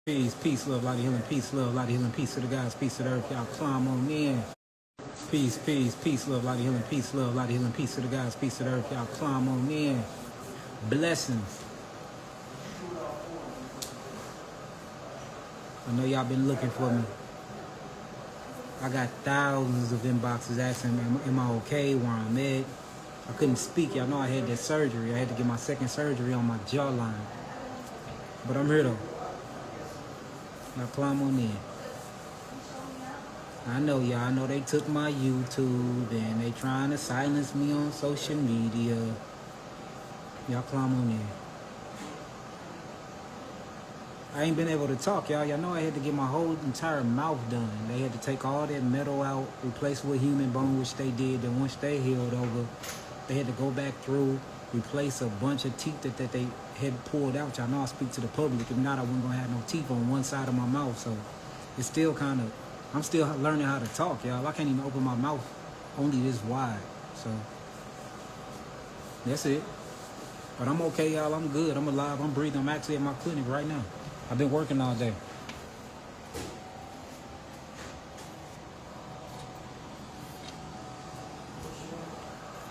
Peace, love, light, healing, peace, love, light, healing, peace to the guys, peace to the earth, y'all climb on in. Peace, love, light, healing, peace, love, light, healing, peace to the guys, peace to the earth, y'all climb on in. Blessings. I know y'all been looking for me. I got thousands of inboxes asking me, am I okay, where I'm at? I couldn't speak. Y'all know I had that surgery. I had to get my second surgery on my jawline. But I'm here though. Now climb on in. I know y'all. I know they took my YouTube and they trying to silence me on social media. Y'all climb on in. I ain't been able to talk, y'all. Y'all know I had to get my whole entire mouth done. They had to take all that metal out, replace with human bone, which they did. Then once they healed over, they had to go back through, replace a bunch of teeth that they had pulled out. Y'all know I speak to the public. If not, I wasn't gonna have no teeth on one side of my mouth. So it's still kind of, I'm still learning how to talk, y'all. I can't even open my mouth only this wide. So that's it. But I'm okay, y'all. I'm good. I'm alive. I'm breathing. I'm actually at my clinic right now. I've been working all day.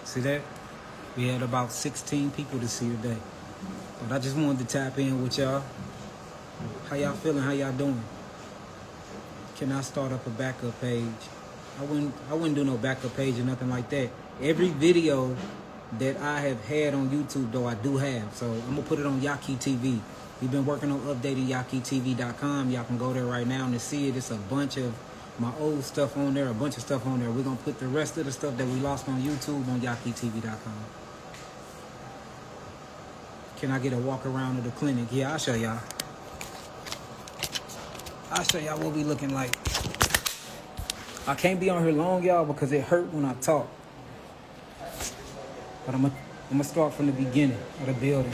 See that? We had about 16 people to see today. But I just wanted to tap in with y'all. How y'all feeling? How y'all doing? Can I start up a backup page? I wouldn't do no backup page or nothing like that. Every video that I have had on YouTube, though, I do have. So I'm gonna put it on Yahki TV. We've been working on updating YahkiTV.com. Y'all can go there right now and see it. It's a bunch of my old stuff on there, a bunch of stuff on there. We're gonna put the rest of the stuff that we lost on YouTube on YahkiTV.com. Can I get a walk around of the clinic? Yeah, I'll show y'all. I'll show y'all what we looking like. I can't be on here long, y'all, because it hurt when I talk. But I'm gonna start from the beginning of the building.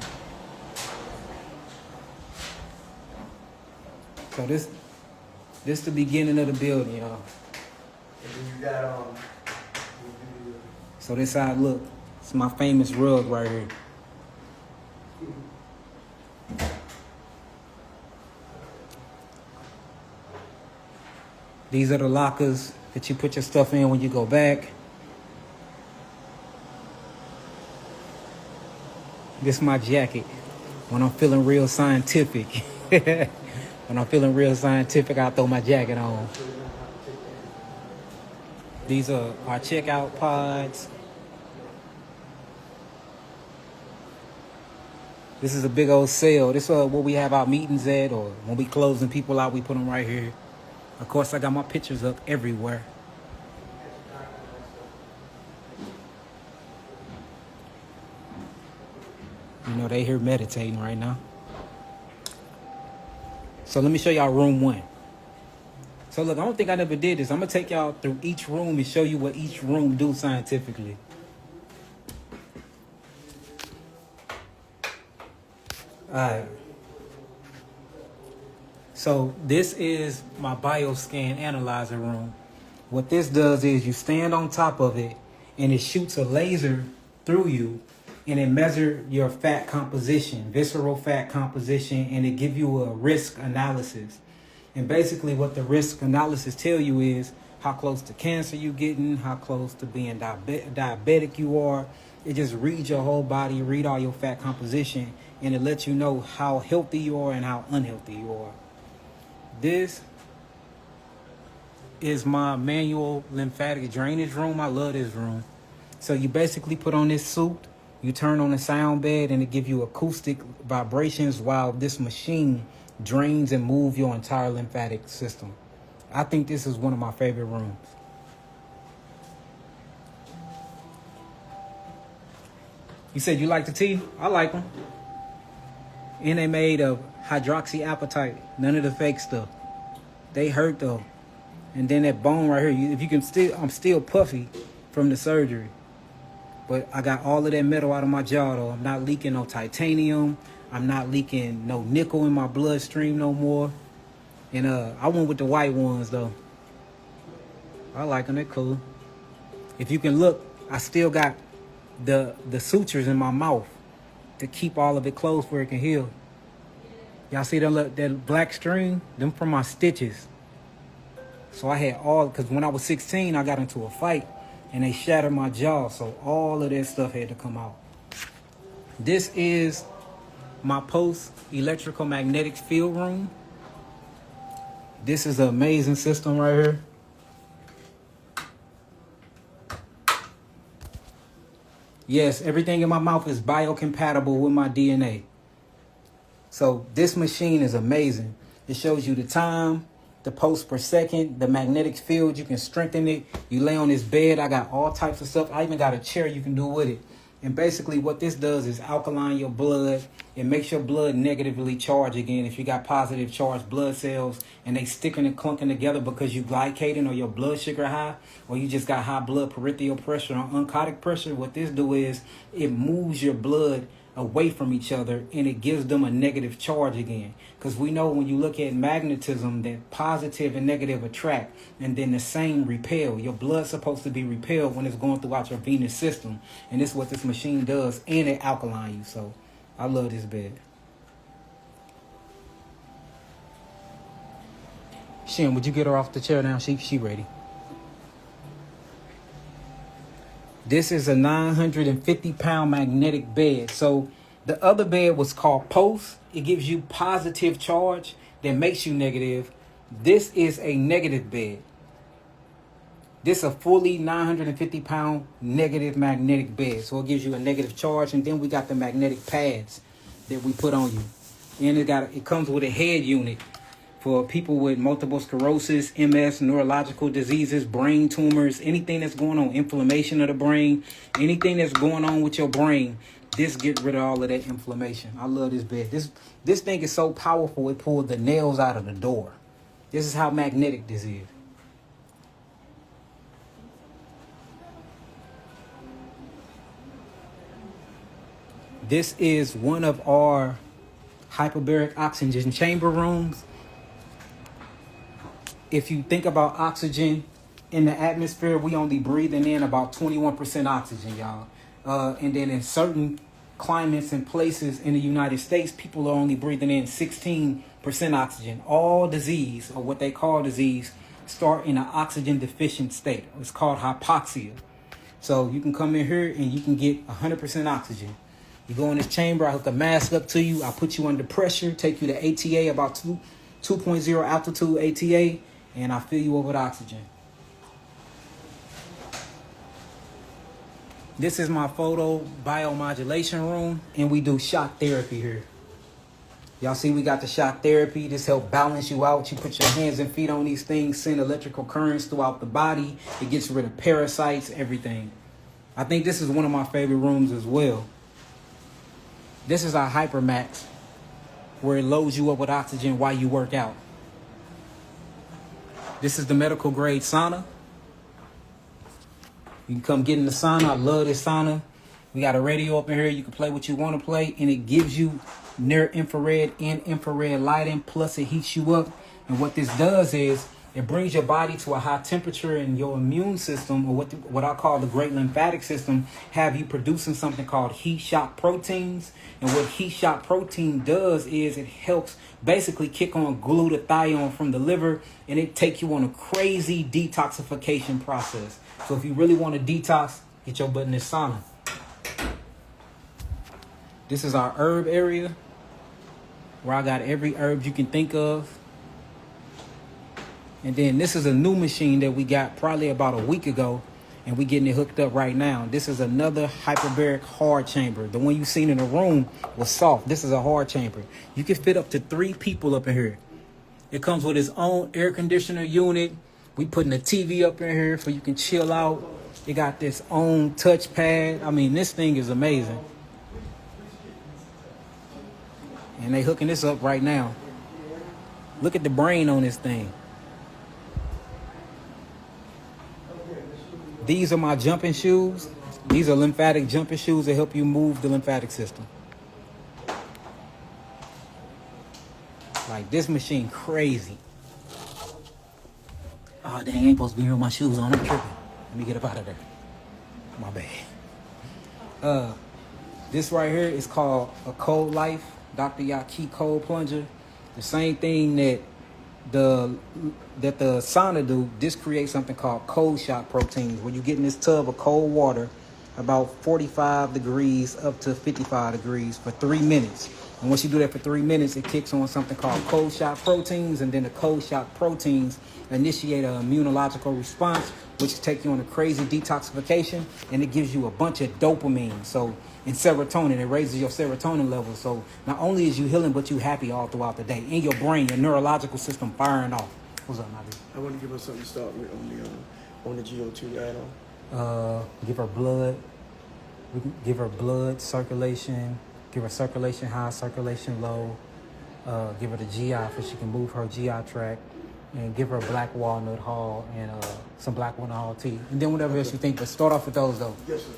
So this the beginning of the building, y'all. So this how it look. It's my famous rug right here. These are the lockers that you put your stuff in when you go back. This is my jacket when I'm feeling real scientific. When I'm feeling real scientific, I throw my jacket on. These are our checkout pods. This is a big old sale. This is where we have our meetings at, or when we closing people out, we put them right here. Of course, I got my pictures up everywhere. You know, they here meditating right now. So let me show y'all room 1. So look, I don't think I never did this. I'm gonna take y'all through each room and show you what each room do scientifically. All right. So this is my Bioscan analyzer room. What this does is you stand on top of it and it shoots a laser through you and it measures your fat composition, visceral fat composition, and it give you a risk analysis. And basically what the risk analysis tell you is how close to cancer you getting, how close to being diabetic you are. It just reads your whole body, read all your fat composition, and it lets you know how healthy you are and how unhealthy you are. This is my manual lymphatic drainage room. I love this room. So you basically put on this suit, you turn on the sound bed, and it gives you acoustic vibrations while this machine drains and moves your entire lymphatic system. I think this is one of my favorite rooms. You said you like the tea? I like them. And they made of hydroxyapatite. None of the fake stuff. They hurt though. And then that bone right here, if you can still, I'm still puffy from the surgery. But I got all of that metal out of my jaw though. I'm not leaking no titanium. I'm not leaking no nickel in my bloodstream no more. And I went with the white ones though. I like them, they're cool. If you can look, I still got the sutures in my mouth to keep all of it closed where it can heal. Y'all see that black string? Them from my stitches. So I had because when I was 16, I got into a fight and they shattered my jaw. So all of that stuff had to come out. This is my post electrical magnetic field room. This is an amazing system right here. Yes, everything in my mouth is biocompatible with my DNA. So this machine is amazing. It shows you the time, the pulse per second, the magnetic field. You can strengthen it. You lay on this bed. I got all types of stuff. I even got a chair you can do with it. And basically what this does is alkaline your blood. It makes your blood negatively charged again. If you got positive charged blood cells and they sticking and clunking together because you glycating or your blood sugar high, or you just got high blood peripheral pressure or oncotic pressure, what this do is it moves your blood away from each other and it gives them a negative charge again. Because we know when you look at magnetism that positive and negative attract and then the same repel. Your blood's supposed to be repelled when it's going throughout your venous system, and this is what this machine does, and it alkaline you. So I love this bed. Shin, would you get her off the chair now? She ready. This is a 950-pound magnetic bed. So the other bed was called Post. It gives you positive charge that makes you negative. This is a negative bed. This is a fully 950-pound negative magnetic bed. So it gives you a negative charge. And then we got the magnetic pads that we put on you. And it comes with a head unit for people with multiple sclerosis, MS, neurological diseases, brain tumors, anything that's going on, inflammation of the brain, anything that's going on with your brain. This get rid of all of that inflammation. I love this bed. This thing is so powerful, it pulled the nails out of the door. This is how magnetic this is. This is one of our hyperbaric oxygen chamber rooms. If you think about oxygen in the atmosphere, we only breathing in about 21% oxygen, y'all. And then in certain climates and places in the United States, people are only breathing in 16% oxygen. All disease, or what they call disease, start in an oxygen deficient state. It's called hypoxia. So you can come in here and you can get 100% oxygen. You go in this chamber, I hook a mask up to you, I put you under pressure, take you to ATA, about 2.0 altitude ATA, and I fill you up with oxygen. This is my photo biomodulation room, and we do shock therapy here. Y'all see we got the shock therapy. This help balance you out. You put your hands and feet on these things, send electrical currents throughout the body. It gets rid of parasites, everything. I think this is one of my favorite rooms as well. This is our Hypermax, where it loads you up with oxygen while you work out. This is the medical grade sauna. You can come get in the sauna. I love this sauna. We got a radio up in here. You can play what you want to play, and it gives you near infrared and infrared lighting, plus it heats you up. And what this does is it brings your body to a high temperature, and your immune system, or what I call the great lymphatic system, have you producing something called heat shock proteins. And what heat shock protein does is it helps basically kick on glutathione from the liver, and it take you on a crazy detoxification process. So if you really want to detox, get your butt in this sauna. This is our herb area, where I got every herb you can think of. And then this is a new machine that we got probably about a week ago, and we getting it hooked up right now. This is another hyperbaric hard chamber. The one you seen in the room was soft. This is a hard chamber. You can fit up to 3 people up in here. It comes with its own air conditioner unit. We putting a TV up in here so you can chill out. It got this own touchpad. I mean, this thing is amazing. And they hooking this up right now. Look at the brain on this thing. These are my jumping shoes. These are lymphatic jumping shoes that help you move the lymphatic system. Like, this machine crazy. Oh, dang, I ain't supposed to be here with my shoes on. I'm tripping. Let me get up out of there. My bad. This right here is called a Cold Life, Dr. Yahki cold plunger. The same thing the sauna do, this creates something called cold shock proteins, where you get in this tub of cold water about 45 degrees up to 55 degrees for 3 minutes. And once you do that for 3 minutes, it kicks on something called cold shock proteins, and then the cold shock proteins initiate an immunological response, which take you on a crazy detoxification, and it gives you a bunch of dopamine. So, and serotonin, it raises your serotonin levels. So not only is you healing, but you happy all throughout the day. In your brain, your neurological system firing off. What's up, Nabi? I want to give her something to start with on the GO2 add-on. Give her blood. We can give her blood circulation. Give her circulation high, circulation low. Give her the GI so she can move her GI tract. And give her black walnut hull and some black walnut hull tea. And then whatever else you think. But start off with those, though. Yes, sir.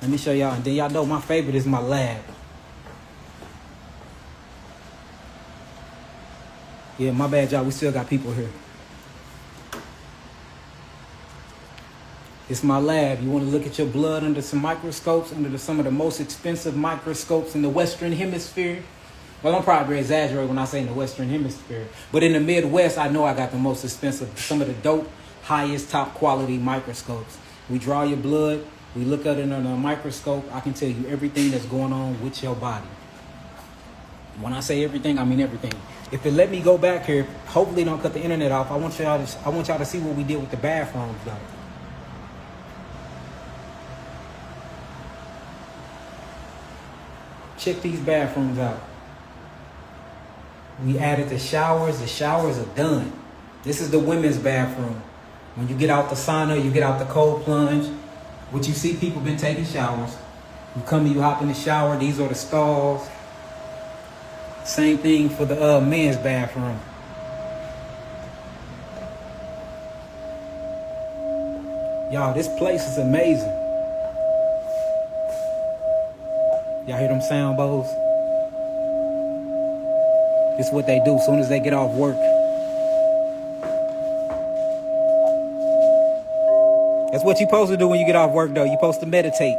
Let me show y'all. And then y'all know my favorite is my lab. Yeah, my bad, y'all. We still got people here. It's my lab. You want to look at your blood under some microscopes, under some of the most expensive microscopes in the Western Hemisphere. Well, I'm probably exaggerating when I say in the Western Hemisphere. But in the Midwest, I know I got the most expensive, some of the dope, highest, top quality microscopes. We draw your blood. We look at it under a microscope. I can tell you everything that's going on with your body. When I say everything, I mean everything. If it let me go back here, hopefully don't cut the internet off. I want y'all to see what we did with the bathrooms, though. Check these bathrooms out. We added the showers. The showers are done. This is the women's bathroom. When you get out the sauna, you get out the cold plunge. What you see, people been taking showers. You come and you hop in the shower. These are the stalls. Same thing for the men's bathroom. Y'all, this place is amazing. Y'all hear them sound bowls? This is what they do as soon as they get off work. That's what you're supposed to do when you get off work, though. You're supposed to meditate.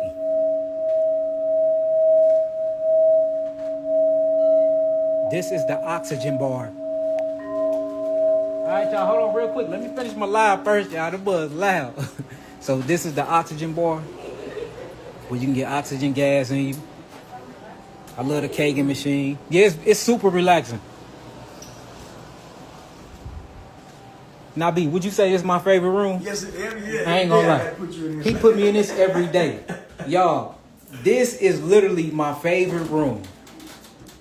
This is the oxygen bar. All right, y'all, hold on real quick. Let me finish my live first, y'all. The buzz loud. So this is the oxygen bar, where you can get oxygen gas in you. I love the Kagan machine. Yeah, it's super relaxing. Now, B, would you say this is my favorite room? Yes, yeah. I ain't gonna lie. He put me in this every day. Y'all, this is literally my favorite room.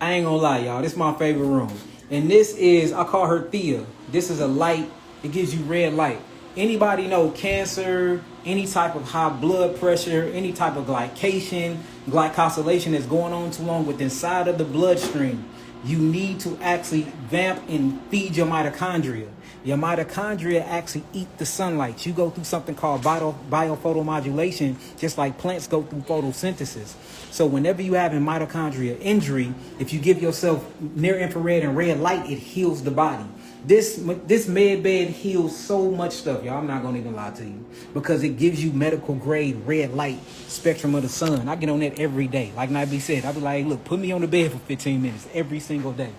I ain't gonna lie, y'all. This is my favorite room. And this is, I call her Thea. This is a light. It gives you red light. Anybody know cancer, any type of high blood pressure, any type of glycosylation that's going on too long with inside of the bloodstream, you need to actually vamp and feed your mitochondria. Your mitochondria actually eat the sunlight. You go through something called biophotomodulation, just like plants go through photosynthesis. So whenever you have a mitochondria injury, if you give yourself near infrared and red light, it heals the body. This med bed heals so much stuff, y'all. I'm not gonna even lie to you, because it gives you medical grade red light spectrum of the sun. I get on that every day. Like Nabi said, I be like, look, put me on the bed for 15 minutes every single day.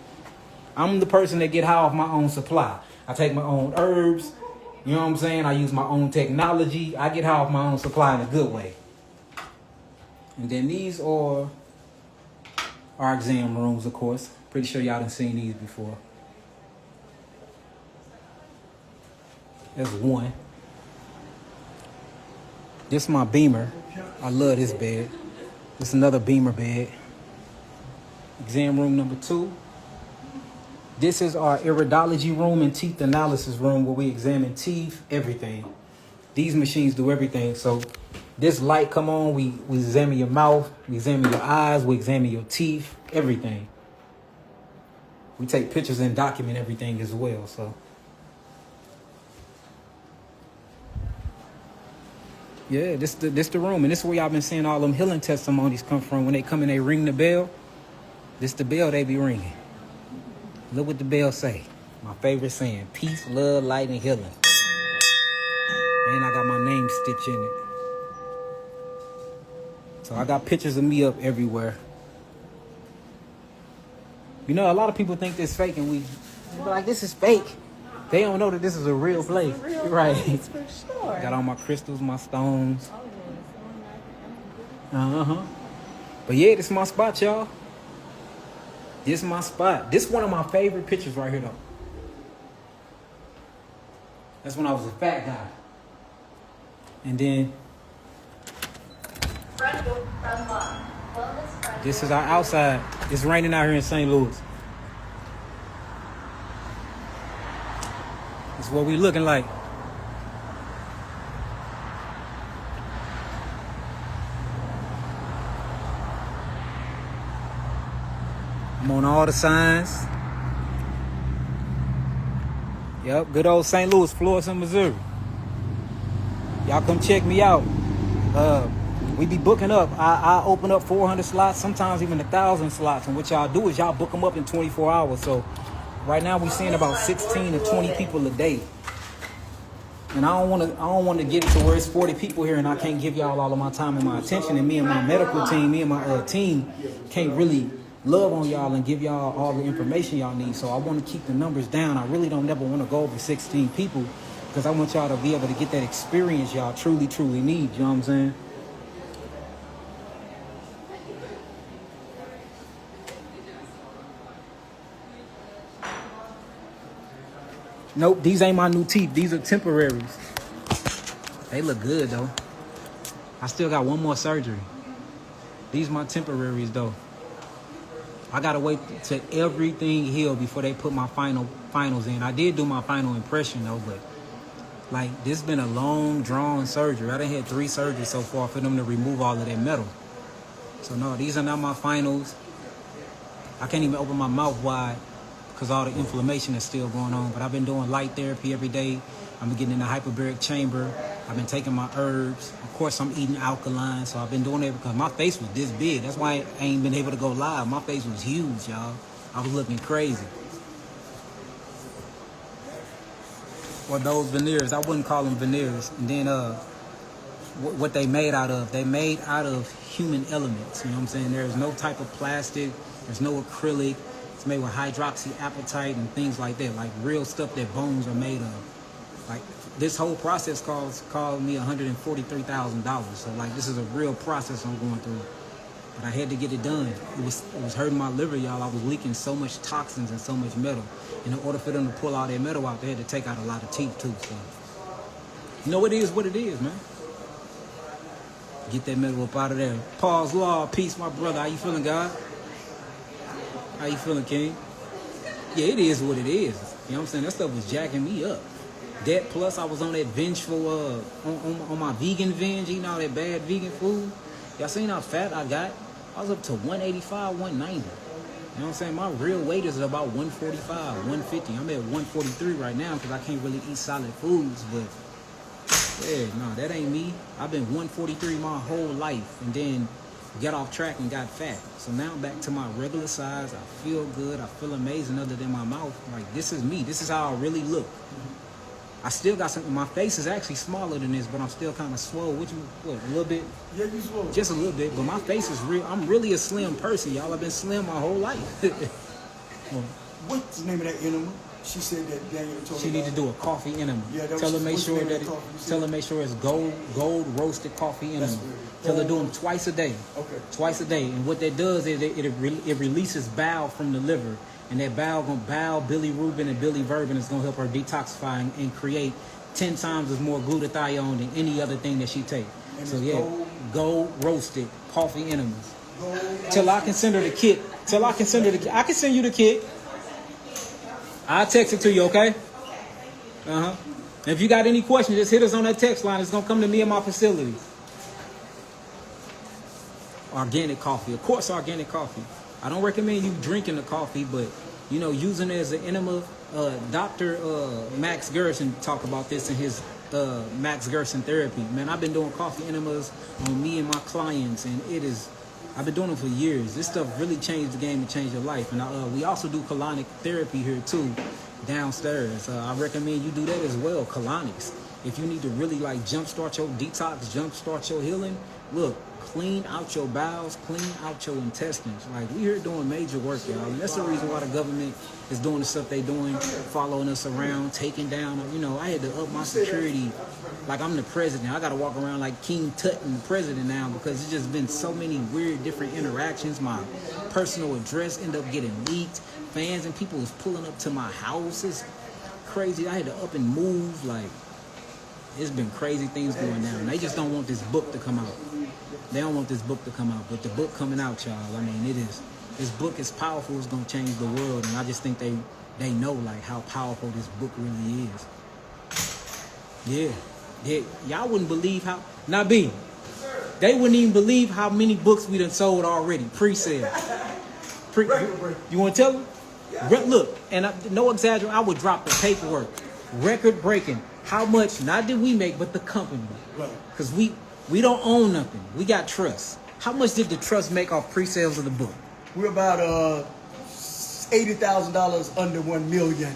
I'm the person that get high off my own supply. I take my own herbs. You know what I'm saying? I use my own technology. I get high off my own supply in a good way. And then these are our exam rooms, of course. Pretty sure y'all done seen these before. There's one. This is my Beamer. I love this bed. This is another Beamer bed. Exam room number 2. This is our iridology room and teeth analysis room, where we examine teeth, everything. These machines do everything. So this light come on, we examine your mouth, we examine your eyes, we examine your teeth, everything. We take pictures and document everything as well. So yeah, this the room, and this is where y'all been seeing all them healing testimonies come from. When they come and they ring the bell, this the bell they be ringing. Look what the bell say. My favorite saying: peace, love, light, and healing. And I got my name stitched in it. So I got pictures of me up everywhere. You know, a lot of people think this fake, and we be like, this is fake. They don't know that this is a real place. Right. Place for sure. Got all my crystals, my stones. But yeah, this is my spot, y'all. This is my spot. This is one of my favorite pictures right here, though. That's when I was a fat guy. And then this is our outside. It's raining out here in St. Louis. This is what we looking like. I'm on all the signs. Yep, good old St. Louis, Florida, Missouri. Y'all come check me out. We be booking up. I open up 400 slots, sometimes even 1,000 slots. And what y'all do is y'all book them up in 24 hours. So right now we're seeing about 16 to 20 people a day. And I don't want to get it to where it's 40 people here and I can't give y'all all of my time and my attention. And me and my medical team, me and my team can't really love on y'all and give y'all all the information y'all need. So I want to keep the numbers down. I really don't never want to go over 16 people because I want y'all to be able to get that experience y'all truly, truly need. You know what I'm saying? Nope, these ain't my new teeth. These are temporaries. They look good, though. I still got one more surgery. These my temporaries, though. I got to wait till everything heal before they put my finals in. I did do my final impression, though, but, like, this been a long, drawn surgery. I done had 3 surgeries so far for them to remove all of that metal. So, no, these are not my finals. I can't even open my mouth wide because all the inflammation is still going on. But I've been doing light therapy every day. I've been getting in the hyperbaric chamber. I've been taking my herbs. Of course, I'm eating alkaline. So I've been doing it because my face was this big. That's why I ain't been able to go live. My face was huge, y'all. I was looking crazy. Well, those veneers, I wouldn't call them veneers. And then what they made out of, they made out of human elements. You know what I'm saying? There's no type of plastic. There's no acrylic. It's made with hydroxyapatite and things like that, like real stuff that bones are made of. Like this whole process called me $143,000. So like this is a real process I'm going through. But I had to get it done. It was hurting my liver, y'all. I was leaking so much toxins and so much metal. And in order for them to pull all that metal out, they had to take out a lot of teeth too. So you know, it is what it is, man. Get that metal up out of there. Pause, law, peace, my brother. How you feeling, God? How you feeling, King? Yeah, it is what it is. You know what I'm saying? That stuff was jacking me up. That plus I was on that vengeful, on my vegan venge, eating all that bad vegan food. Y'all seen how fat I got? I was up to 185, 190. You know what I'm saying? My real weight is about 145, 150. I'm at 143 right now because I can't really eat solid foods. But yeah, no, that ain't me. I've been 143 my whole life and then got off track and got fat. So now I'm back to my regular size. I feel good. I feel amazing other than my mouth. Like, this is me. This is how I really look. I still got something. My face is actually smaller than this, but I'm still kind of swole. What, a little bit? Yeah, you swole. Just a little bit. But my face is real. I'm really a slim person, y'all. I've been slim my whole life. What's the name of that enema? She said that Daniel told she her need to do a coffee enema. Yeah, tell her make sure that make sure it's gold roasted coffee enema. Tell her do them twice a day. Okay. Twice a day. And what that does is it releases bile from the liver. And that bile bilirubin and biliverdin is gonna help her detoxify and create 10 times as more glutathione than any other thing that she takes. So yeah, gold roasted coffee enemas. Till I can send her the kit. I can send you the kit. I'll text it to you, okay? If you got any questions, just hit us on that text line. It's gonna come to me in my facility. Organic coffee, of course, organic coffee. I don't recommend you drinking the coffee, but you know, using it as an enema. Dr. Max Gerson talked about this in his Max Gerson therapy. Man, I've been doing coffee enemas on me and my clients, and I've been doing it for years. This stuff really changed the game and changed your life. And we also do colonic therapy here too, downstairs. I recommend you do that as well, colonics. if you need to really like jumpstart your detox, jumpstart your healing, look, clean out your bowels, clean out your intestines. Like, we here doing major work, y'all. And that's the reason why the government is doing the stuff they doing, following us around, taking down. You know, I had to up my security. Like, I'm the president. I got to walk around like King Tut and the president now, because it's just been so many weird different interactions. My personal address ended up getting leaked. Fans and people was pulling up to my house. It's crazy. I had to up and move. Like, it's been crazy things going down. They just don't want this book to come out. They don't want this book to come out. But the book coming out, y'all, I mean, it is. This book is powerful. It's going to change the world. And I just think they know, like, how powerful this book really is. Yeah. Y'all wouldn't believe how... Now, B, they wouldn't even believe how many books we done sold already. Pre-sale. You want to tell them? Look, and no exaggeration, I would drop the paperwork. Record-breaking. How much, not that we make, but the company. Because we don't own nothing. We got trust. How much did the trust make off pre-sales of the book? We're about $80,000 under $1 million.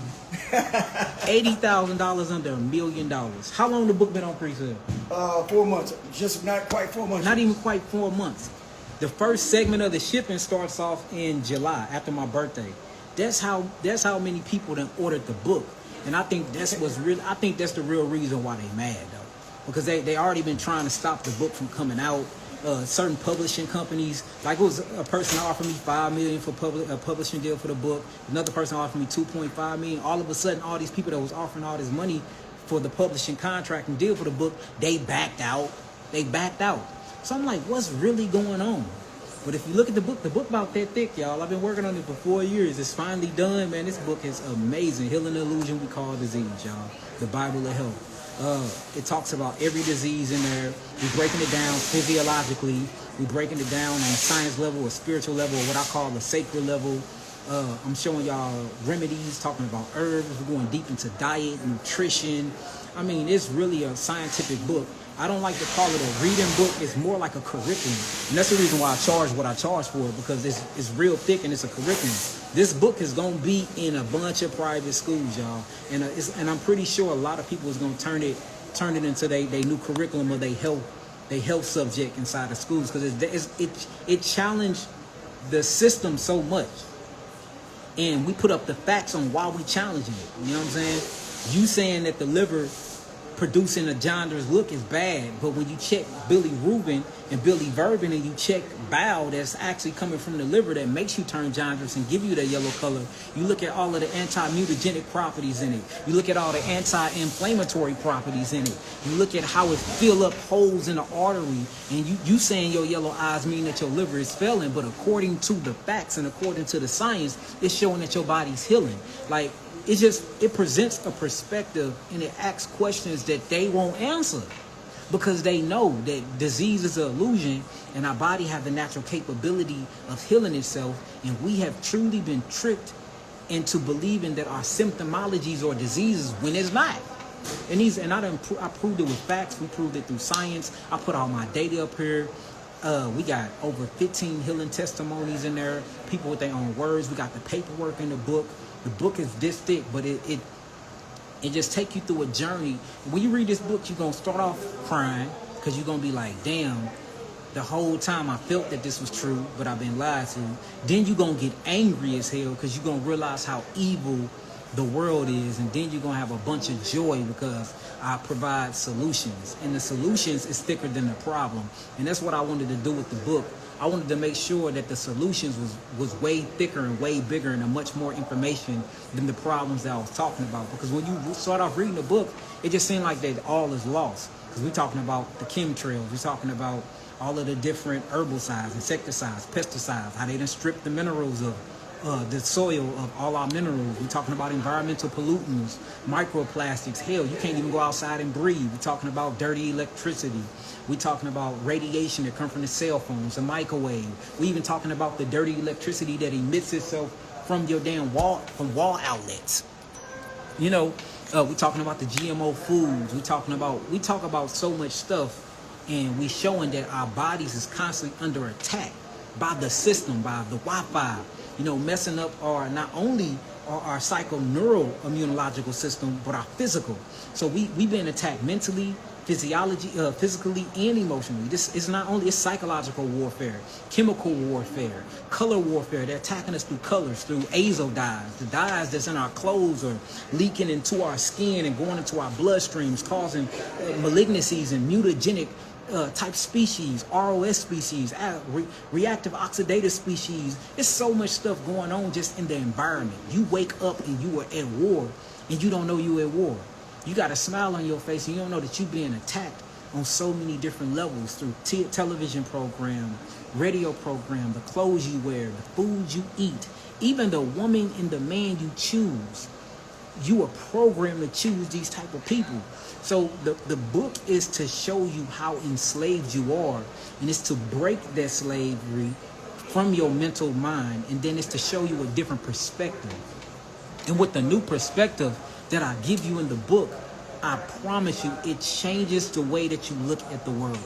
$80,000 under $1 million. How long the book been on pre-sale? 4 months. Just not quite 4 months. Not even quite 4 months. The first segment of the shipping starts off in July, after my birthday. That's how many people done ordered the book. And I think that's the real reason why they mad, though. Because they already been trying to stop the book from coming out. Certain publishing companies, like it was a person offered me $5 million for a publishing deal for the book. Another person offered me $2.5 million. All of a sudden, all these people that was offering all this money for the publishing contract and deal for the book, they backed out. So I'm like, what's really going on? But if you look at the book about that thick, y'all. I've been working on it for 4 years. It's finally done, man. This book is amazing. Healing the illusion we call disease, y'all. The Bible of health. It talks about every disease in there. We're breaking it down physiologically. We're breaking it down on a science level, a spiritual level, what I call the sacred level. I'm showing y'all remedies, talking about herbs. We're going deep into diet, nutrition. I mean, it's really a scientific book. I don't like to call it a reading book. It's more like a curriculum. And that's the reason why I charge what I charge for it, because it's real thick and it's a curriculum. This book is going to be in a bunch of private schools, y'all. And I'm pretty sure a lot of people is going to turn it into their new curriculum or their health subject inside of schools, because it challenged the system so much. And we put up the facts on why we challenging it. You know what I'm saying? You saying that the liver producing a jaundiced look is bad, but when you check Billy Rubin and Billy Verbin and you check bile that's actually coming from the liver that makes you turn jaundiced and give you that yellow color, you look at all of the anti-mutagenic properties in it, you look at all the anti-inflammatory properties in it, you look at how it fill up holes in the artery, and you saying your yellow eyes mean that your liver is failing, but according to the facts and according to the science, it's showing that your body's healing. Like, it presents a perspective, and it asks questions that they won't answer, because they know that disease is an illusion and our body have the natural capability of healing itself, and we have truly been tricked into believing that our symptomologies or diseases when it's not. And I proved it with facts. We proved it through science. I put all my data up here. We got over 15 healing testimonies in there, people with their own words. We got the paperwork in the book. The book is this thick, but it just take you through a journey. When you read this book, you're going to start off crying, because you're going to be like, damn, the whole time I felt that this was true, but I've been lied to. Then you're going to get angry as hell, because you're going to realize how evil the world is. And then you're going to have a bunch of joy, because I provide solutions. And the solutions is thicker than the problem. And that's what I wanted to do with the book. I wanted to make sure that the solutions was way thicker and way bigger and much more information than the problems that I was talking about. Because when you start off reading the book, it just seemed like that all is lost. Because we're talking about the chemtrails. We're talking about all of the different herbicides, insecticides, pesticides, how they done strip the minerals of the soil of all our minerals. We're talking about environmental pollutants, microplastics. Hell, you can't even go outside and breathe. We're talking about dirty electricity. We're talking about radiation that comes from the cell phones, the microwave. We're even talking about the dirty electricity that emits itself from your damn wall outlets. You know, we're talking about the GMO foods. We talk about so much stuff, and we showing that our bodies is constantly under attack by the system, by the Wi-Fi. You know, messing up not only our psychoneural immunological system, but our physical. So we've been attacked mentally, physically, and emotionally. This is not only, it's psychological warfare, chemical warfare, color warfare. They're attacking us through colors, through azo dyes. The dyes that's in our clothes are leaking into our skin and going into our bloodstreams, causing malignancies and mutagenic type species, ROS species, reactive oxidative species. There's so much stuff going on just in the environment. You wake up and you are at war, and you don't know you're at war. You got a smile on your face and you don't know that you're being attacked on so many different levels through television program, radio program, the clothes you wear, the food you eat, even the woman and the man you choose. You are programmed to choose these type of people. So the book is to show you how enslaved you are, and it's to break that slavery from your mental mind, and then it's to show you a different perspective. And with the new perspective that I give you in the book, I promise you, it changes the way that you look at the world.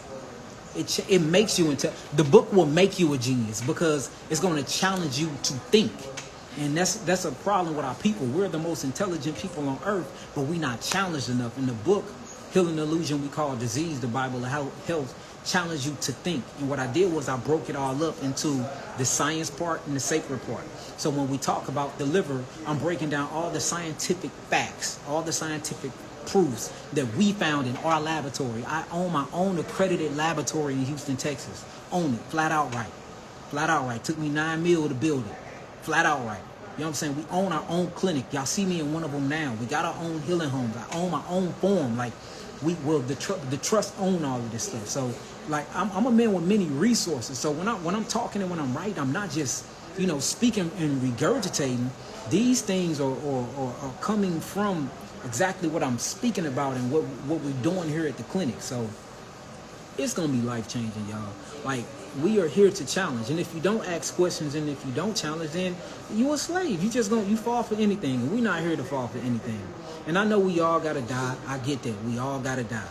It makes you into, the book will make you a genius because it's going to challenge you to think. And that's a problem with our people. We're the most intelligent people on earth, but we're not challenged enough. In the book, Healing the Illusion We Call Disease, the Bible of Health, challenge you to think. And what I did was I broke it all up into the science part and the sacred part. So when we talk about the liver, I'm breaking down all the scientific facts, all the scientific proofs that we found in our laboratory. I own my own accredited laboratory in Houston, Texas. Own it, flat out right. Flat out right. Took me $9 million to build it. Flat out right. You know what I'm saying? We own our own clinic. Y'all see me in one of them now. We got our own healing homes. I own my own farm. Like, the trust own all of this stuff. So, like, I'm a man with many resources. So when I'm talking and when I'm writing, I'm not just, speaking and regurgitating. These things are coming from exactly what I'm speaking about and what we're doing here at the clinic. So it's gonna be life-changing, y'all. Like, we are here to challenge, and if you don't ask questions and if you don't challenge, then you a slave. You fall for anything, and we're not here to fall for anything. And I know we all gotta die. I get that. We all gotta die,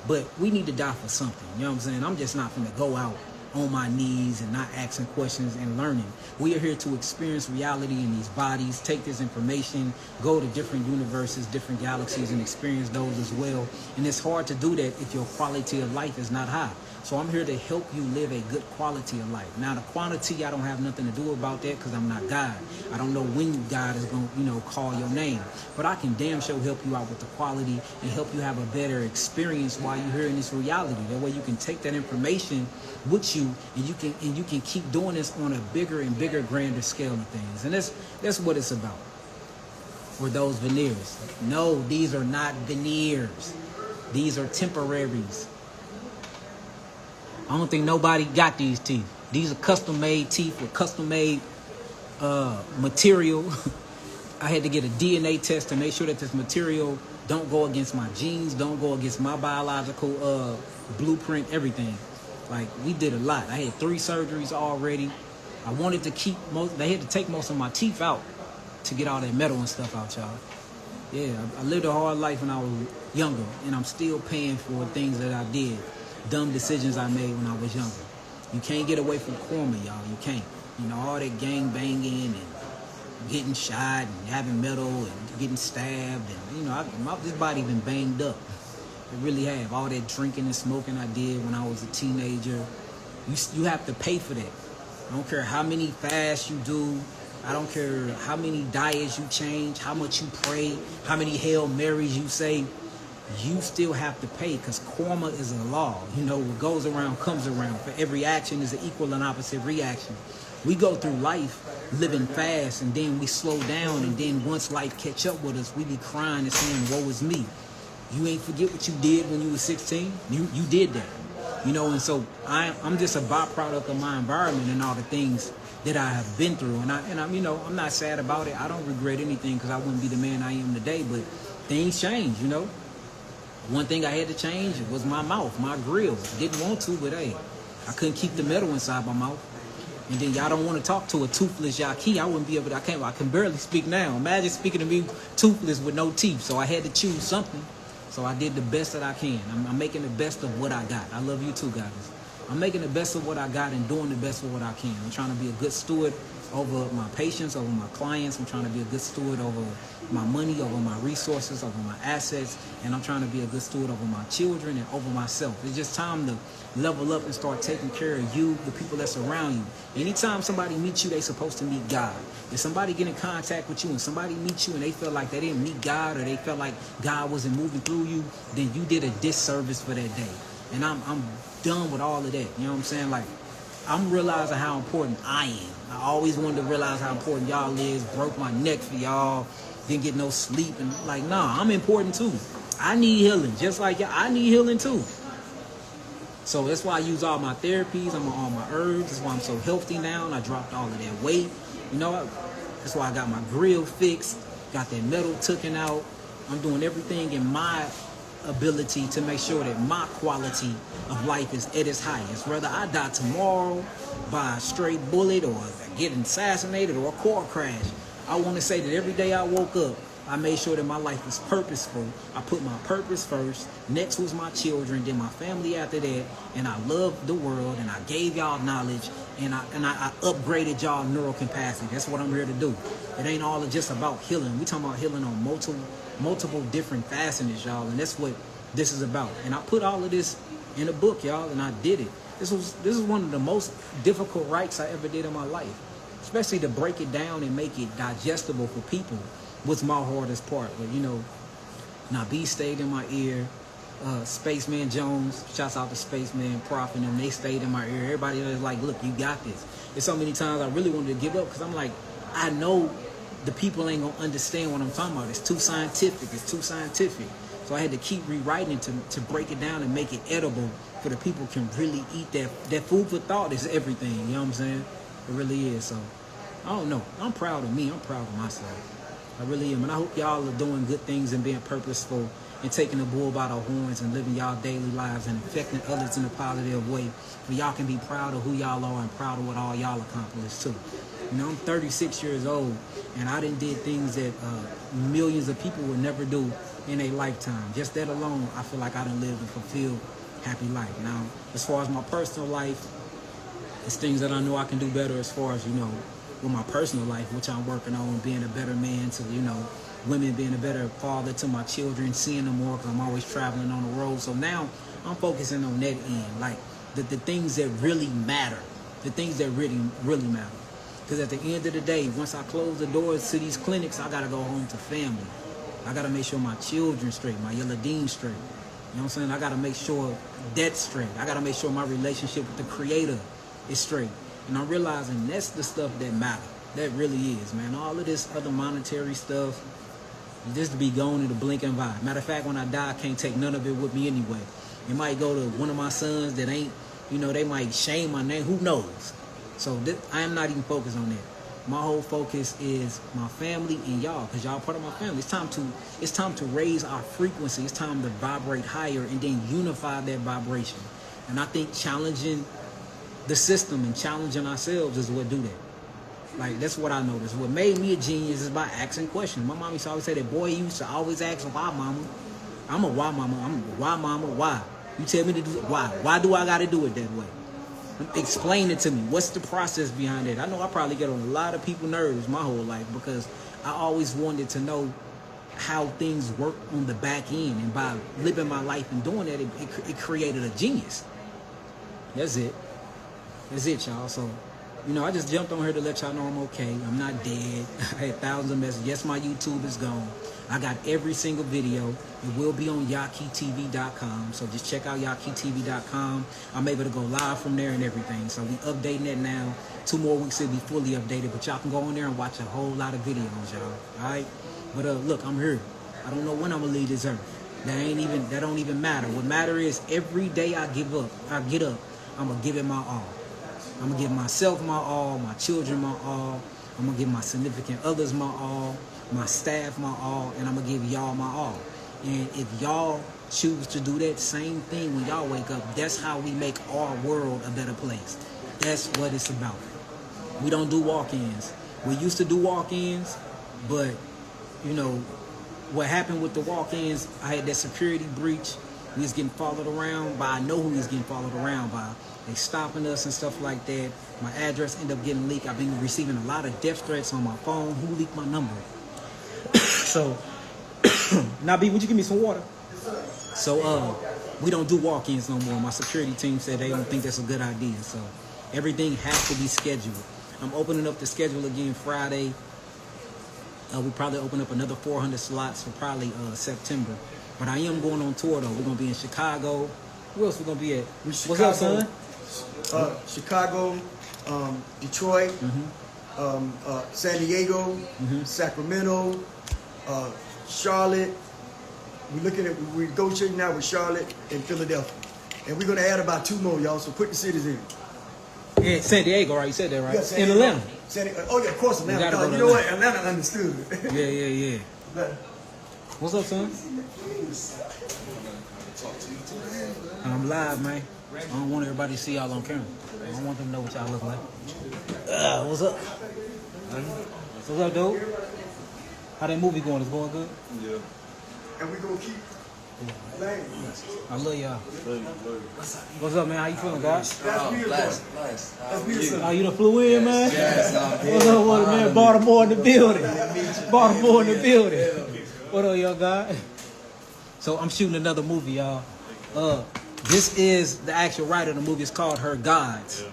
but we need to die for something. You know what I'm saying? I'm just not gonna go out on my knees and not asking questions and learning. We are here to experience reality in these bodies, take this information, go to different universes, different galaxies, and experience those as well. And it's hard to do that if your quality of life is not high. So I'm here to help you live a good quality of life. Now, the quantity, I don't have nothing to do about that because I'm not God. I don't know when God is going to, call your name. But I can damn sure help you out with the quality and help you have a better experience while you're here in this reality. That way you can take that information with you, and you can keep doing this on a bigger and bigger, grander scale of things. And that's what it's about. Or those veneers. No, these are not veneers. These are temporaries. I don't think nobody got these teeth. These are custom-made teeth with custom-made material. I had to get a DNA test to make sure that this material don't go against my genes, don't go against my biological blueprint, everything. Like, we did a lot. I had 3 surgeries already. I wanted to keep they had to take most of my teeth out to get all that metal and stuff out, y'all. Yeah, I lived a hard life when I was younger, and I'm still paying for things that I did. Dumb decisions I made when I was younger. You can't get away from karma, y'all. You can't. All that gang banging and getting shot and having metal and getting stabbed. And, this body been banged up. It really have. All that drinking and smoking I did when I was a teenager. You have to pay for that. I don't care how many fasts you do. I don't care how many diets you change, how much you pray, how many Hail Marys you say. You still have to pay because karma is a law. What goes around comes around. For every action is an equal and opposite reaction. We go through life living fast, and then we slow down, and then once life catch up with us, we be crying and saying, woe is me. You ain't forget what you did when you were 16. You did that. And so I'm just a byproduct of my environment and all the things that I have been through. And I'm not sad about it. I don't regret anything because I wouldn't be the man I am today, but things change, One thing I had to change was my mouth, my grill. Didn't want to, but hey, I couldn't keep the metal inside my mouth. And then y'all don't want to talk to a toothless Yahki. I wouldn't be able to, I can barely speak now. Imagine speaking to me toothless with no teeth. So I had to choose something. So I did the best that I can. I'm making the best of what I got. I love you too, guys. I'm making the best of what I got and doing the best of what I can. I'm trying to be a good steward over my patients, over my clients. I'm trying to be a good steward over my money, over my resources, over my assets, and I'm trying to be a good steward over my children and over myself. It's just time to level up and start taking care of you, the people that surround you. Anytime somebody meets you, they supposed to meet God. If somebody get in contact with you and somebody meets you and they feel like they didn't meet God, or they felt like God wasn't moving through you, then you did a disservice for that day. And I'm done with all of that. You know what I'm saying? Like, I'm realizing how important I am. I always wanted to realize how important y'all is. Broke my neck for y'all. Didn't get no sleep. And like, nah, I'm important too. I need healing. Just like y'all, I need healing too. So that's why I use all my therapies. I'm on all my herbs. That's why I'm so healthy now. And I dropped all of that weight. You know, that's why I got my grill fixed. Got that metal taken out. I'm doing everything in my ability to make sure that my quality of life is at its highest. Whether I die tomorrow by a straight bullet or get assassinated or a car crash, I want to say that every day I woke up, I made sure that my life was purposeful. I put my purpose first. Next was my children, then my family after that. And I loved the world, and I gave y'all knowledge, and I upgraded y'all neural capacity. That's what I'm here to do. It ain't all just about healing. We talking about healing on multiple different facets, y'all, and that's what this is about. And I put all of this in a book, y'all, and I did it. This is one of the most difficult writes I ever did in my life, especially to break it down and make it digestible for people. Was my hardest part. But you know, Nabi stayed in my ear. Spaceman Jones, shouts out to Spaceman Prophet, and they stayed in my ear. Everybody was like, look, you got this. There's so many times I really wanted to give up, because I'm like, I know the people ain't gonna understand what I'm talking about. It's too scientific. It's too scientific. So I had to keep rewriting it to break it down and make it edible, for the people can really eat that. That food for thought is everything. You know what I'm saying? It really is. So I don't know. I'm proud of me. I'm proud of myself. I really am. And I hope y'all are doing good things and being purposeful and taking the bull by the horns and living y'all daily lives and affecting others in a positive way. But y'all can be proud of who y'all are and proud of what all y'all accomplished too. You know, I'm 36 years old, and I done did things that millions of people would never do in a lifetime. Just that alone, I feel like I done lived a fulfilled, happy life. Now, as far as my personal life, it's things that I know I can do better as far as, you know, with my personal life, which I'm working on, being a better man to, you know, women, being a better father to my children, seeing them more, because I'm always traveling on the road. So now I'm focusing on that end, like the things that really matter, the things that really matter. Because at the end of the day, once I close the doors to these clinics, I got to go home to family. I got to make sure my children straight, my Yeladim straight. You know what I'm saying? I got to make sure that's straight. I got to make sure my relationship with the Creator is straight. And I'm realizing that's the stuff that matter. That really is, man. All of this other monetary stuff, just to be gone in the blink of an eye. Matter of fact, when I die, I can't take none of it with me anyway. It might go to one of my sons that ain't, you know, they might shame my name. Who knows? So I am not even focused on that. My whole focus is my family and y'all, because y'all part of my family. It's time to raise our frequency. It's time to vibrate higher and then unify that vibration. And I think challenging the system and challenging ourselves is what do that. Like, that's what I noticed. What made me a genius is by asking questions. My mom used to always say that, boy, you used to always ask, why, mama? I'm a why, mama. I'm a why, mama, why? You tell me to do it, why? Why do I got to do it that way? Explain it to me. What's the process behind it? I know I probably get on a lot of people's nerves my whole life, because I always wanted to know how things work on the back end. And by living my life and doing that, it created a genius. That's it. That's it, y'all. So, you know, I just jumped on here to let y'all know I'm okay. I'm not dead. I had thousands of messages. Yes, my YouTube is gone. I got every single video. It will be on YahkiTV.com. So just check out YahkiTV.com. I'm able to go live from there and everything. So we updating it now. 2 more weeks it'll be fully updated. But y'all can go on there and watch a whole lot of videos, y'all. All right? But look, I'm here. I don't know when I'm gonna leave this earth. That don't even matter. What matter is every day I get up, I'm gonna give it my all. I'm going to give myself my all, my children my all. I'm going to give my significant others my all, my staff my all, and I'm going to give y'all my all. And if y'all choose to do that same thing when y'all wake up, that's how we make our world a better place. That's what it's about. We don't do walk-ins. We used to do walk-ins, but, you know, what happened with the walk-ins, I had that security breach. We was getting followed around by, I know who he was getting followed around by. They stopping us and stuff like that. My address ended up getting leaked. I've been receiving a lot of death threats on my phone. Who leaked my number? So, now B, would you give me some water? So, we don't do walk-ins no more. My security team said they don't think that's a good idea. So, everything has to be scheduled. I'm opening up the schedule again Friday. We probably open up another 400 slots for probably September. But I am going on tour though. We're gonna be in Chicago. Where else we gonna be at? What's up, son? Chicago, Detroit, San Diego, Sacramento, Charlotte. We're negotiating now with Charlotte and Philadelphia. And we're gonna add about 2 more, y'all, so put the cities in. Yeah, San Diego, right? You said that, right? Yeah, in Atlanta. Oh yeah, of course, Atlanta. You know what? Atlanta understood. Yeah. What's up, son? I'm live, man. I don't want everybody to see y'all on camera. I don't want them to know what y'all look like. What's up? What's up, dude? How that movie going? It's going good? Yeah. And we gonna keep playing. I love y'all. What's up, man? How you feeling, guys? Nice. Oh, you done flew in, man? Yes. What's up, man? Baltimore in the building. Baltimore in the building. What up, y'all guys? So I'm shooting another movie, y'all. This is the actual writer of the movie. It's called Her Gods.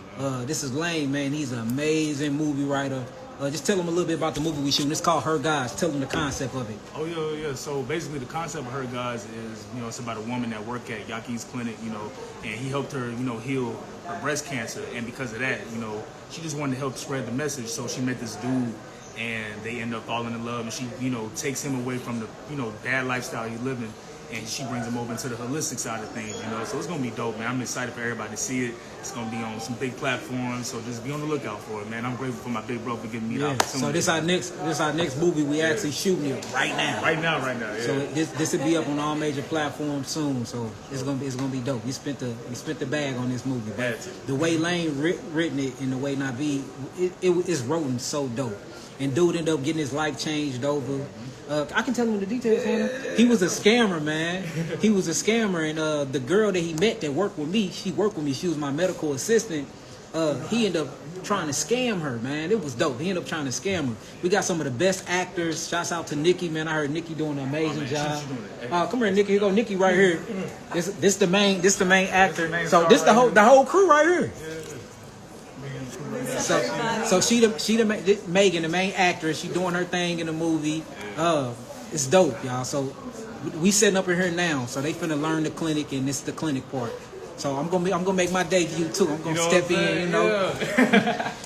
This is Lane, man. He's an amazing movie writer. Just tell them a little bit about the movie we shooting. It's called Her Gods. Tell them the concept of it. Oh, yeah. So basically the concept of Her Gods is, it's about a woman that worked at Yahki's clinic, and he helped her, heal her breast cancer. And because of that, she just wanted to help spread the message. So she met this dude and they end up falling in love, and she, takes him away from the, bad lifestyle he's living, and she brings him over into the holistic side of things, So it's gonna be dope, man. I'm excited for everybody to see it. It's gonna be on some big platforms, so just be on the lookout for it, man. I'm grateful for my big bro for giving me the opportunity. So this our next movie. We actually shooting it right now. Right now, yeah. So this will be up on all major platforms soon. So it's gonna be dope. We spent the bag on this movie. But the way Lane written it and the way Naveed, it's written so dope. And dude ended up getting his life changed over. I can tell him the details on him. He was a scammer, man. He was a scammer, and the girl that he met that worked with me, she worked with me. She was my medical assistant. He ended up trying to scam her, man. It was dope. He ended up trying to scam her. We got some of the best actors. Shouts out to Nikki, man. I heard Nikki doing an amazing job. Come here, Nikki. Here go Nikki right here. This the main actor. So this the whole crew right here. So she the Megan, the main actress. She doing her thing in the movie. It's dope, y'all. So we setting up in here now. So they finna learn the clinic, and this is the clinic part. So I'm gonna make my debut too. I'm gonna step in,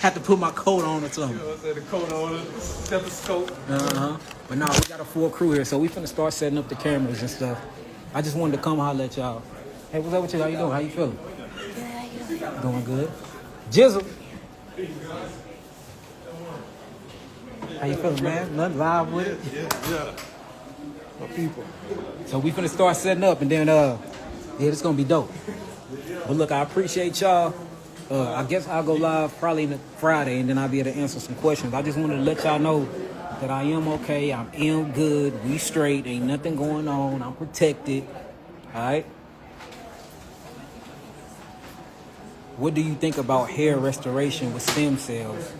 have to put my coat on or something. The coat on, stethoscope. But no, we got a full crew here, so we finna start setting up the cameras and stuff. I just wanted to come holler at y'all. Hey, what's up with you? How you doing? How you feeling? Good. Going good. Jizzle. How you feeling, man? Nothing live with it? Yeah. My people. So we finna start setting up, and then it's gonna be dope. But look, I appreciate y'all. I guess I'll go live probably Friday, and then I'll be able to answer some questions. I just wanted to let y'all know that I am okay. I am good. We straight. Ain't nothing going on. I'm protected. All right. What do you think about hair restoration with stem cells?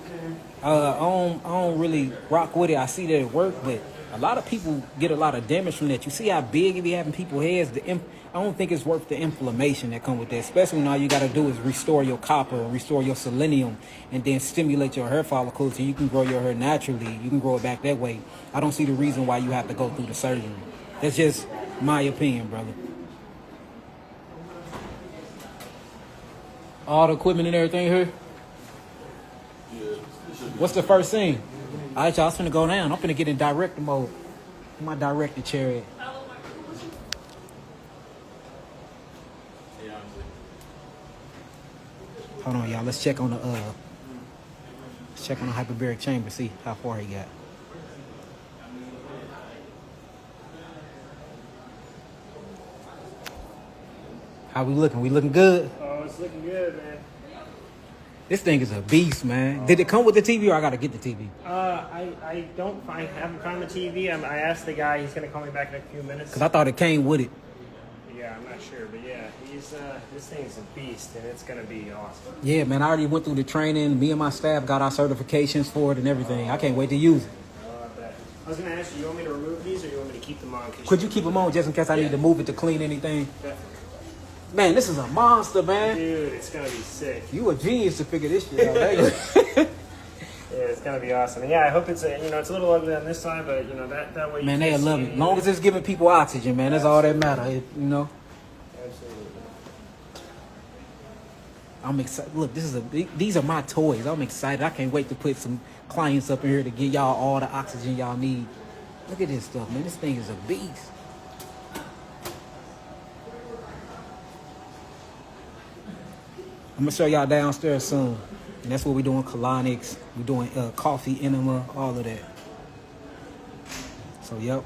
I don't really rock with it. I see that it works, but a lot of people get a lot of damage from that. You see how big it be having people's heads? I don't think it's worth the inflammation that comes with that, especially when all you got to do is restore your copper, restore your selenium, and then stimulate your hair follicles so you can grow your hair naturally. You can grow it back that way. I don't see the reason why you have to go through the surgery. That's just my opinion, brother. All the equipment and everything here? What's the first scene? All right, y'all, it's finna go down. I'm finna get in director mode. Where my director chair at? Hold on, y'all. Let's check on the hyperbaric chamber. See how far he got. How we looking? We looking good? Oh, it's looking good, man. This thing is a beast, man. Did it come with the TV, or I gotta get the TV? I haven't found the TV. I asked the guy. He's gonna call me back in a few minutes. Cause I thought it came with it. Yeah, I'm not sure, but yeah, he's this thing's a beast, and it's gonna be awesome. Yeah, man, I already went through the training. Me and my staff got our certifications for it and everything. I can't wait to use it. Oh, I bet. I was gonna ask you, you want me to remove these, or you want me to keep them on? Could you keep them on just in case I need to move it to clean anything? Definitely. Man, this is a monster, man. Dude, it's gonna be sick. You a genius to figure this shit out. Yeah, it's gonna be awesome. And yeah, I hope it's it's a little ugly on this side, but that way. Man, they'll love it. As long as it's giving people oxygen, man, that's all that matters. Absolutely. I'm excited. Look, these are my toys. I'm excited. I can't wait to put some clients up in here to give y'all all the oxygen y'all need. Look at this stuff, man. This thing is a beast. I'm gonna show y'all downstairs soon. And that's what we're doing, colonics. We're doing coffee enema, all of that. So, yep.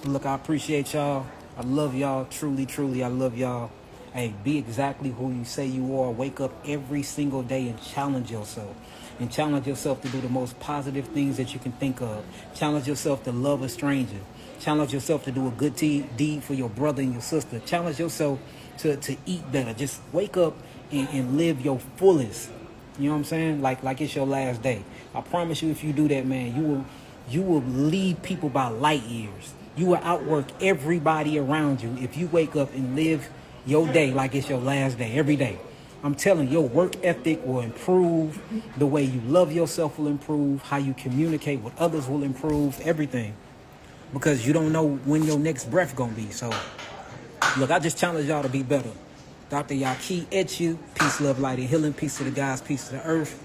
Look, I appreciate y'all. I love y'all. Truly, truly, I love y'all. Hey, be exactly who you say you are. Wake up every single day and challenge yourself. And challenge yourself to do the most positive things that you can think of. Challenge yourself to love a stranger. Challenge yourself to do a good deed for your brother and your sister. Challenge yourself to eat better. Just wake up and live your fullest. You know what I'm saying? Like it's your last day. I promise you, if you do that, man, you will lead people by light years. You will outwork everybody around you if you wake up and live your day like it's your last day, every day. I'm telling you, your work ethic will improve. The way you love yourself will improve. How you communicate with others will improve. Everything. Because you don't know when your next breath gonna be. So, look, I just challenge y'all to be better. Dr. Yahki Etchu, peace, love, light, and healing. Peace to the guys, peace to the earth.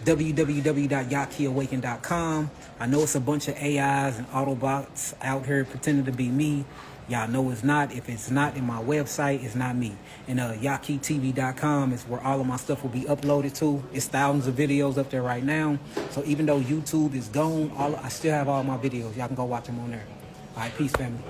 www.yahkiawaken.com. I know it's a bunch of AIs and Autobots out here pretending to be me. Y'all know it's not. If it's not in my website, it's not me. And YahkiTV.com is where all of my stuff will be uploaded to. It's thousands of videos up there right now. So even though YouTube is gone, I still have all my videos. Y'all can go watch them on there. All right, peace, family.